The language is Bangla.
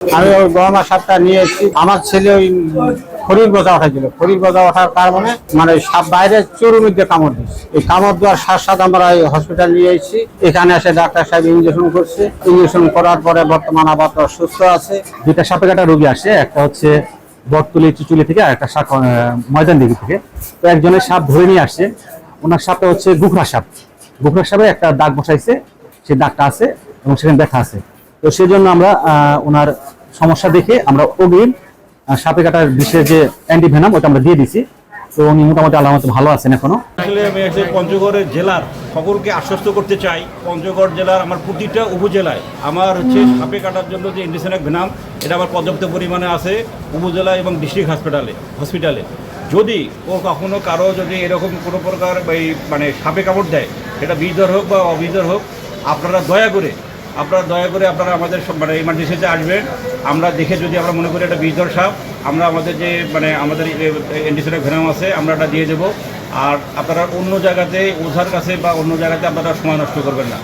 আমি ওই গরমা সাপটা নিয়ে এসেছি। আমার ছেলে ওই খড়ির গজা ওঠাইছিল, খড়ির গজা ওঠার কারণে মানে সাপ বাইরে চোরের মধ্যে কামড় দিচ্ছে। এই কামড় দেওয়ার সাথে সাথে আমরা এই হসপিটাল নিয়ে এসেছি। এখানে এসে ডাক্তার সাহেব ইঞ্জেকশন করছে। ইঞ্জেকশন করার পরে বর্তমান আপাতত সুস্থ আছে। দুইটা সাপে কাটা রোগী আসে, একটা হচ্ছে বটতলি চুচুলি থেকে আর একটা সাপ ময়দান দিঘি থেকে। তো একজনের সাপ ধরে নিয়ে আসছে, ওনার সাপটা হচ্ছে গুখরা সাপ। গুখরা সাপে একটা দাগ বসাইছে, সেই দাগটা আছে এবং সেখানে ব্যথা আছে। তো সেই জন্য আমরা ওনার সমস্যা দেখে আমরা অগ্রিম সাপে কাটার বিশেষ যে অ্যান্টিভেনাম ওটা আমরা দিয়ে দিছি। তো উনি মোটামুটি আল্লাহর মতো ভালো আছেন এখনো। আসলে আমি একটা পঞ্চগড়ের জেলার সকলকে আশ্বস্ত করতে চাই, পঞ্চগড় জেলার আমার প্রতিটা উপজেলায় আমার হচ্ছে সাপে কাটার জন্য যে ইনজেকশনের ভেনাম এটা আমার পর্যাপ্ত পরিমাণে আছে উপজেলা এবং ডিস্ট্রিক্ট হসপিটালে। যদি ও কখনো কারো যদি এরকম কোনো প্রকার মানে সাপে কামড় দেয়, সেটা বিষধর হোক বা অবিষধর হোক, আপনারা দয়া করে আপনারা আমাদের মানে ইমার্জেন্সিতে আসবেন। আমরা দেখে যদি আমরা মনে করি এটা বিষধর সাপ, আমরা আমাদের যে মানে আমাদের অ্যান্টিসেপ্টিক ভেনাম আছে আমরা এটা দিয়ে দেবো। আর আপনারা অন্য জায়গাতে ওঝার কাছে বা অন্য জায়গাতে আপনারা সময় নষ্ট করবেন না।